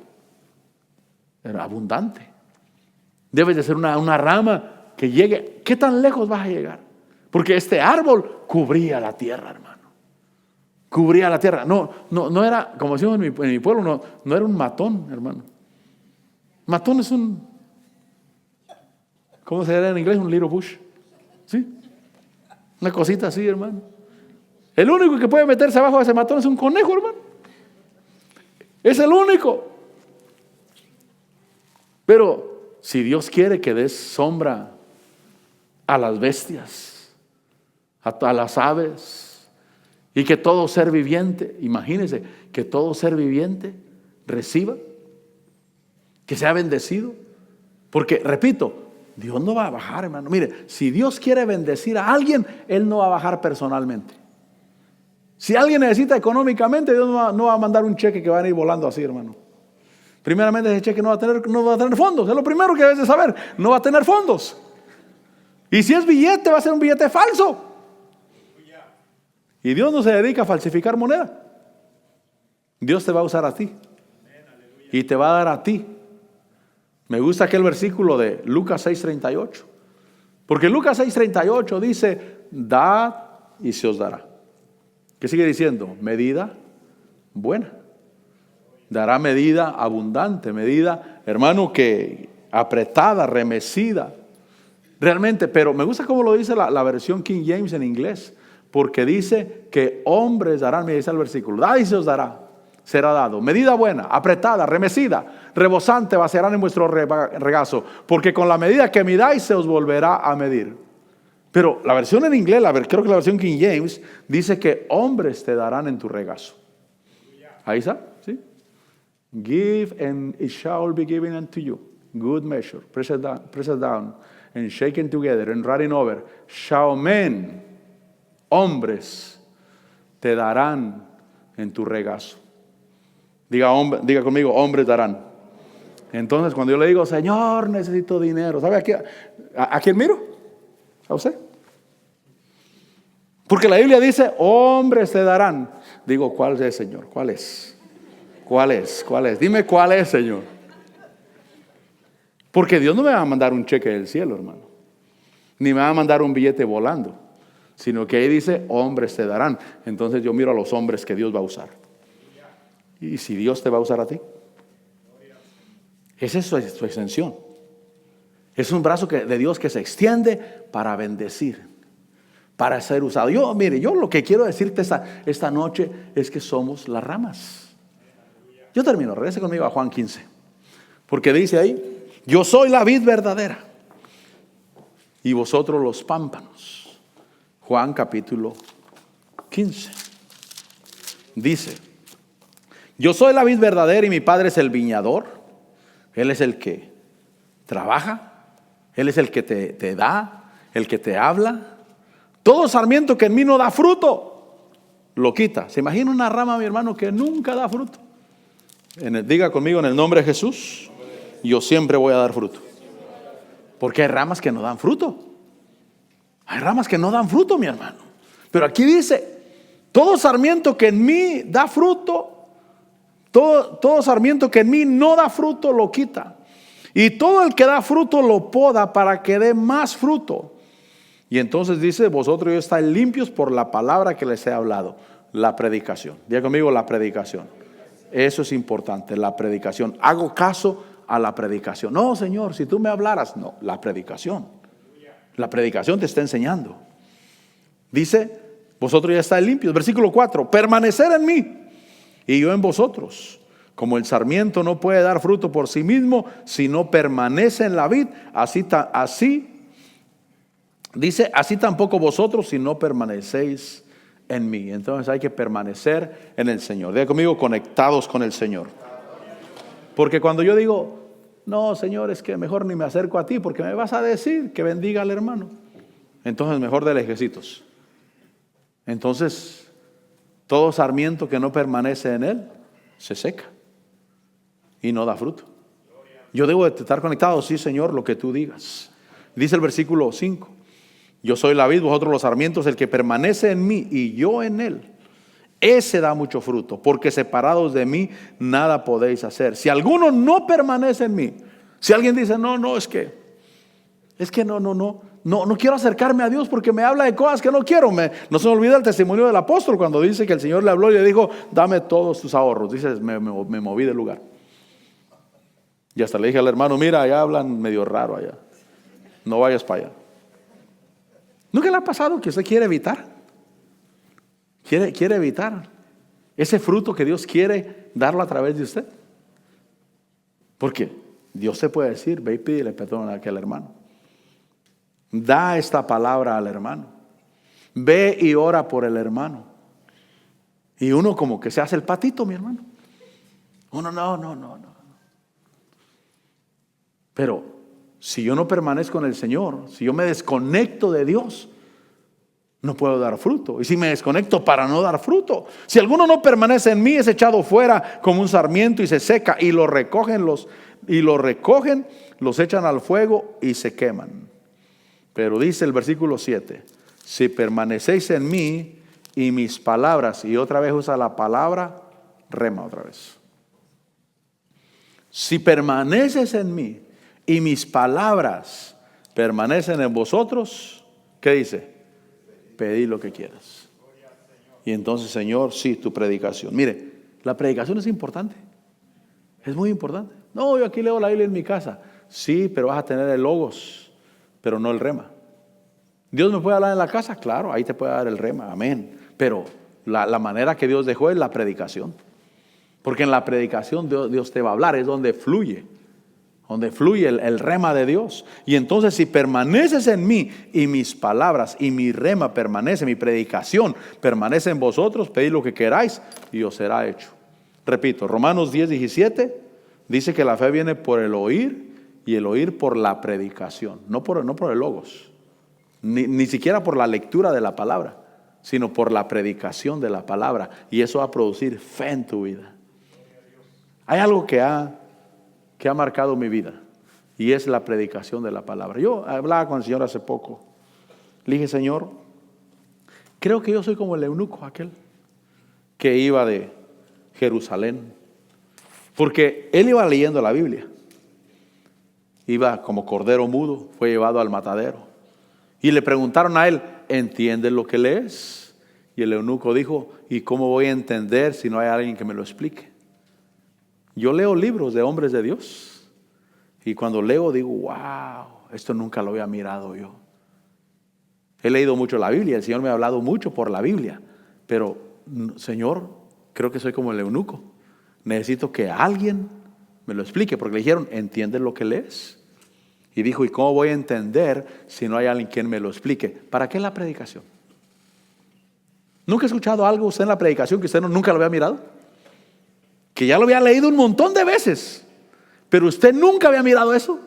abundante. Debes de ser una rama que llegue. ¿Qué tan lejos vas a llegar? Porque este árbol cubría la tierra, hermano. Cubría la tierra. No era, como decimos en mi pueblo, no era un matón, hermano. Matón es ¿cómo se llama en inglés? Un little bush. ¿Sí? Una cosita así, hermano. El único que puede meterse abajo de ese matón es un conejo, hermano. Es el único. Pero si Dios quiere que des sombra a las bestias, a las aves, y que todo ser viviente, imagínense, que todo ser viviente reciba, que sea bendecido. Porque, repito, Dios no va a bajar, hermano. Mire, si Dios quiere bendecir a alguien, Él no va a bajar personalmente. Si alguien necesita económicamente, Dios no va a mandar un cheque que va a ir volando así, hermano. Primeramente, ese cheque no va a tener fondos. Es lo primero que debes de saber. No va a tener fondos. Y si es billete, va a ser un billete falso. Y Dios no se dedica a falsificar moneda. Dios te va a usar a ti. Y te va a dar a ti. Me gusta aquel versículo de Lucas 6:38. Porque Lucas 6:38 dice: dad y se os dará. ¿Qué sigue diciendo? Medida buena. Dará medida abundante, medida, hermano, que apretada, remecida. Realmente, pero me gusta cómo lo dice la versión King James en inglés. Porque dice que hombres darán, me dice el versículo, dad y se os dará, será dado. Medida buena, apretada, remecida, rebosante vaciarán en vuestro regazo. Porque con la medida que midáis se os volverá a medir. Pero la versión en inglés, creo que la versión King James, dice que hombres te darán en tu regazo. Ahí está, ¿sí? Give and it shall be given unto you. Good measure, pressed down and shaken together and running over. Shall men, hombres, te darán en tu regazo. Diga conmigo, hombres darán. Entonces cuando yo le digo, Señor, necesito dinero, ¿sabe a quién miro? ¿A usted? Porque la Biblia dice, hombres te darán. Digo, ¿cuál es, Señor? ¿Cuál es? ¿Cuál es? ¿Cuál es? Dime cuál es, Señor. Porque Dios no me va a mandar un cheque del cielo, hermano. Ni me va a mandar un billete volando. Sino que ahí dice, hombres te darán. Entonces yo miro a los hombres que Dios va a usar. Y si Dios te va a usar a ti. Esa es su extensión. Es un brazo de Dios que se extiende para bendecir, para ser usado. Yo lo que quiero decirte esta noche es que somos las ramas. Yo termino, regrese conmigo a Juan 15. Porque dice ahí, yo soy la vid verdadera y vosotros los pámpanos. Juan capítulo 15. Dice, yo soy la vid verdadera y mi Padre es el viñador. Él es el que trabaja. Él es el que te da, el que te habla. Todo sarmiento que en mí no da fruto, lo quita. ¿Se imagina una rama, mi hermano, que nunca da fruto? Diga conmigo, en el nombre de Jesús, yo siempre voy a dar fruto. Porque hay ramas que no dan fruto. Hay ramas que no dan fruto, mi hermano. Pero aquí dice, todo sarmiento que en mí da fruto, todo sarmiento que en mí no da fruto, lo quita. Y todo el que da fruto lo poda para que dé más fruto. Y entonces dice, vosotros ya estáis limpios por la palabra que les he hablado. La predicación. Diga conmigo, la predicación. Eso es importante, la predicación. Hago caso a la predicación. No, Señor, si tú me hablaras. No, la predicación. La predicación te está enseñando. Dice, vosotros ya estáis limpios. Versículo 4, permanecer en mí y yo en vosotros. Como el sarmiento no puede dar fruto por sí mismo si no permanece en la vid, así dice, así tampoco vosotros si no permanecéis en mí. Entonces hay que permanecer en el Señor. Diga conmigo, conectados con el Señor. Porque cuando yo digo, no, Señor, es que mejor ni me acerco a ti porque me vas a decir que bendiga al hermano. Entonces mejor de lejecitos. Entonces todo sarmiento que no permanece en él se seca y no da fruto. Yo debo de estar conectado, sí, Señor, lo que tú digas. Dice el versículo 5, yo soy la vid, vosotros los sarmientos, el que permanece en mí y yo en él, ese da mucho fruto, porque separados de mí nada podéis hacer. Si alguno no permanece en mí, si alguien dice, no, es que no quiero acercarme a Dios porque me habla de cosas que no quiero. No se me olvida el testimonio del apóstol cuando dice que el Señor le habló y le dijo, dame todos tus ahorros. Dice, me moví del lugar. Y hasta le dije al hermano, mira, allá hablan medio raro allá. No vayas para allá. ¿Nunca le ha pasado que usted quiere evitar? Quiere evitar. ese fruto que Dios quiere darlo a través de usted. Porque Dios te puede decir, ve y pídele perdón a aquel hermano. Da esta palabra al hermano. Ve y ora por el hermano. Y uno como que se hace el patito, mi hermano. Uno no. Pero si yo no permanezco en el Señor, si yo me desconecto de Dios, no puedo dar fruto. Y si me desconecto para no dar fruto, si alguno no permanece en mí, es echado fuera como un sarmiento y se seca. Y lo recogen, los echan al fuego y se queman. Pero dice el versículo 7, si permanecéis en mí y mis palabras, y otra vez usa la palabra rema otra vez. Si permaneces en mí y mis palabras permanecen en vosotros, ¿qué dice? Pedid lo que quieras. Y entonces, Señor, sí, tu predicación. Mire, la predicación es importante. Es muy importante. No, yo aquí leo la Biblia en mi casa. Sí, pero vas a tener el logos, pero no el rema. ¿Dios me puede hablar en la casa? Claro, ahí te puede dar el rema, amén. Pero la manera que Dios dejó es la predicación. Porque en la predicación Dios te va a hablar, es donde fluye el rema de Dios. Y entonces si permaneces en mí y mis palabras y mi rema permanece, mi predicación permanece en vosotros, pedid lo que queráis y os será hecho. Repito, Romanos 10:17 dice que la fe viene por el oír y el oír por la predicación, no por el logos, ni siquiera por la lectura de la palabra, sino por la predicación de la palabra. Y eso va a producir fe en tu vida. Hay algo que ha marcado mi vida y es la predicación de la palabra. Yo hablaba con el Señor hace poco. Le dije, Señor, creo que yo soy como el eunuco aquel que iba de Jerusalén, porque él iba leyendo la Biblia. Iba como cordero mudo, fue llevado al matadero y le preguntaron a él, ¿entiendes lo que lees? Y el eunuco dijo, ¿y cómo voy a entender si no hay alguien que me lo explique? Yo leo libros de hombres de Dios y cuando leo digo, wow, esto nunca lo había mirado yo. He leído mucho la Biblia, el Señor me ha hablado mucho por la Biblia, pero Señor, creo que soy como el eunuco. Necesito que alguien me lo explique, porque le dijeron, ¿entiendes lo que lees? Y dijo, ¿y cómo voy a entender si no hay alguien quien me lo explique? ¿Para qué la predicación? ¿Nunca ha escuchado algo usted en la predicación que usted nunca lo había mirado? Que ya lo había leído un montón de veces, pero usted nunca había mirado eso.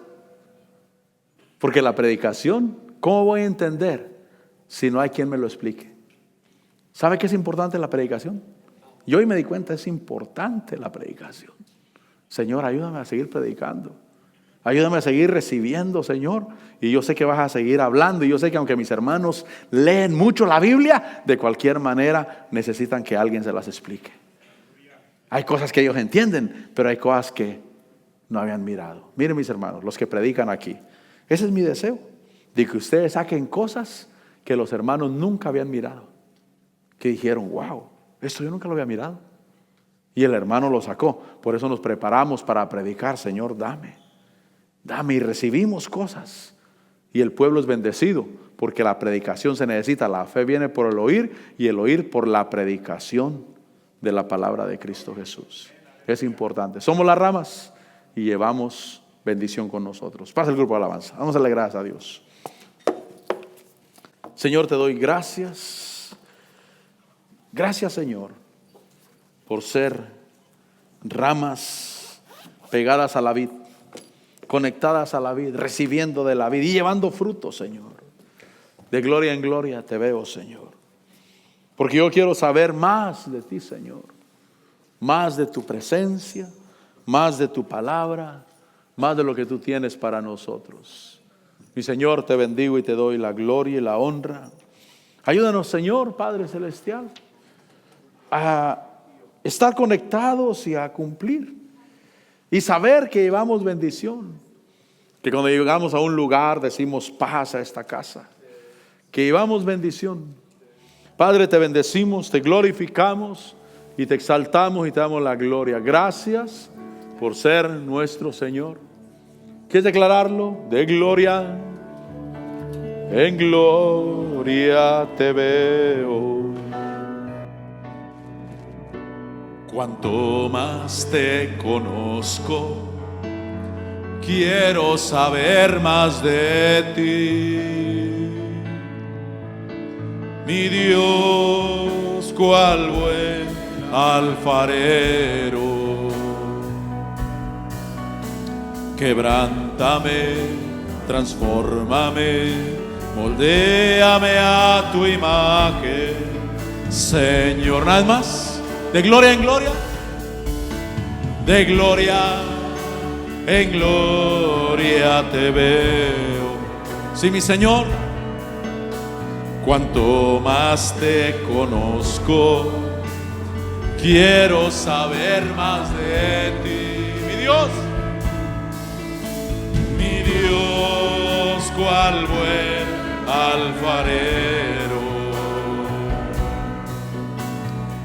Porque la predicación, ¿cómo voy a entender si no hay quien me lo explique? ¿Sabe qué es importante la predicación? Yo hoy me di cuenta, es importante la predicación. Señor, ayúdame a seguir predicando. Ayúdame a seguir recibiendo, Señor. Y yo sé que vas a seguir hablando. Y yo sé que aunque mis hermanos leen mucho la Biblia, de cualquier manera necesitan que alguien se las explique. Hay cosas que ellos entienden, pero hay cosas que no habían mirado. Miren mis hermanos, los que predican aquí. Ese es mi deseo, de que ustedes saquen cosas que los hermanos nunca habían mirado. Que dijeron, wow, esto yo nunca lo había mirado. Y el hermano lo sacó. Por eso nos preparamos para predicar. Señor, dame y recibimos cosas. Y el pueblo es bendecido, porque la predicación se necesita. La fe viene por el oír y el oír por la predicación de la palabra de Cristo Jesús. Es importante. Somos las ramas y llevamos bendición con nosotros. Pasa el grupo de alabanza. Vamos a darle gracias a Dios. Señor, te doy gracias. Gracias, Señor, por ser ramas pegadas a la vid, conectadas a la vid, recibiendo de la vid y llevando fruto, Señor. De gloria en gloria te veo, Señor. Porque yo quiero saber más de ti, Señor. Más de tu presencia, más de tu palabra, más de lo que tú tienes para nosotros. Mi Señor, te bendigo y te doy la gloria y la honra. Ayúdanos, Señor, Padre Celestial, a estar conectados y a cumplir. Y saber que llevamos bendición. Que cuando llegamos a un lugar decimos paz a esta casa. Que llevamos bendición. Padre, te bendecimos, te glorificamos y te exaltamos y te damos la gloria. Gracias por ser nuestro Señor. ¿Quieres declararlo? De gloria en gloria te veo. Cuanto más te conozco, quiero saber más de ti. Mi Dios, cual buen alfarero, quebrántame, transfórmame, moldéame a tu imagen, Señor. Nada más. De gloria en gloria, de gloria en gloria te veo. Sí, mi Señor, cuanto más te conozco, quiero saber más de ti. Mi Dios, cual buen alfarero,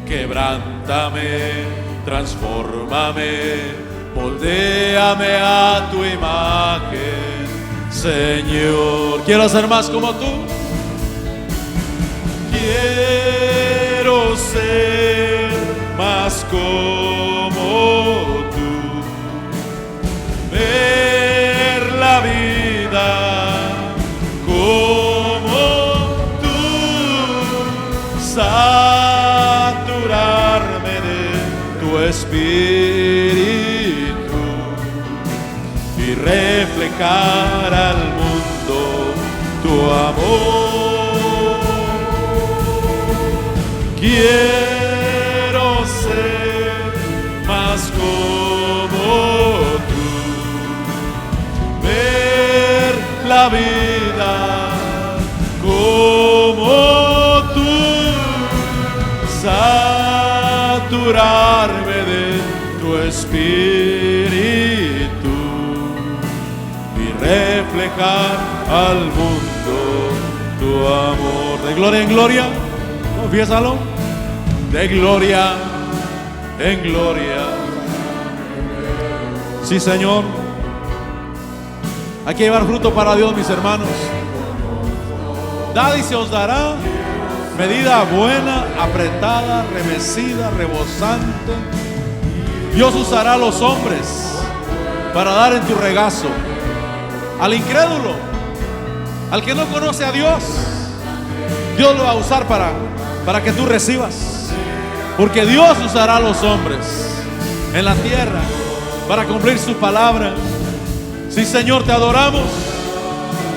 quebrántame, transfórmame, moldéame a tu imagen, Señor. Quiero hacer más como tú. Quiero ser más como tú, ver la vida como tú, saturarme de tu espíritu y reflejar al mundo tu amor. Quiero ser más como tú, ver la vida como tú, saturarme de tu espíritu y reflejar al mundo tu amor. De gloria en gloria, confiésalo, de gloria en gloria. Sí, Señor. Hay que llevar fruto para Dios, mis hermanos. Dad y se os dará, medida buena, apretada, remecida, rebosante. Dios usará a los hombres para dar en tu regazo. Al incrédulo, al que no conoce a Dios, Dios lo va a usar para que tú recibas. Porque Dios usará a los hombres en la tierra para cumplir su palabra. Sí, Señor, te adoramos.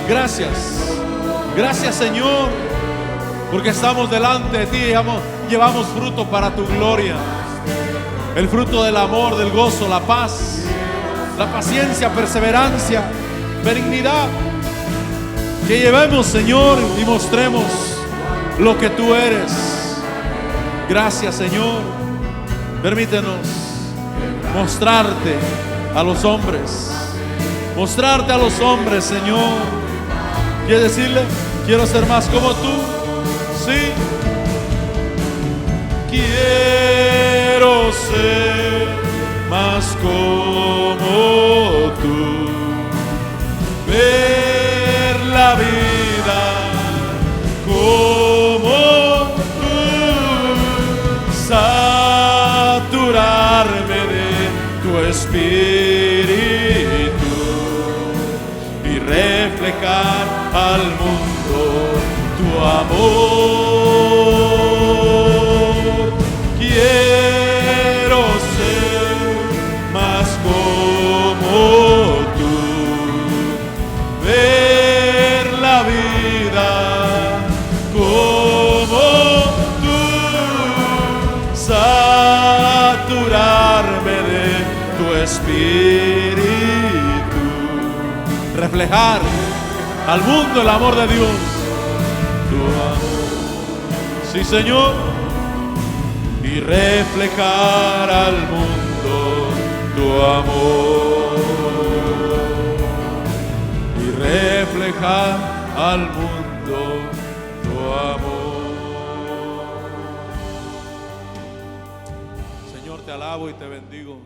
Gracias. Gracias, Señor, porque estamos delante de ti y llevamos fruto para tu gloria. El fruto del amor, del gozo, la paz, la paciencia, perseverancia, benignidad. Que llevemos, Señor, y mostremos lo que tú eres. Gracias, Señor. Permítenos mostrarte a los hombres. Mostrarte a los hombres, Señor. Quiero decirle, quiero ser más como tú. Sí. Quiero ser más como tú. Ver la vida como tú. Saturarme de tu espíritu y reflejar al mundo tu amor. Quiero ser más como tú, ver la vida como tú, saturarme de tu espíritu, reflejar al mundo el amor de Dios, tu amor. Sí, Señor. Y reflejar al mundo tu amor. Y reflejar al mundo tu amor. Señor, te alabo y te bendigo.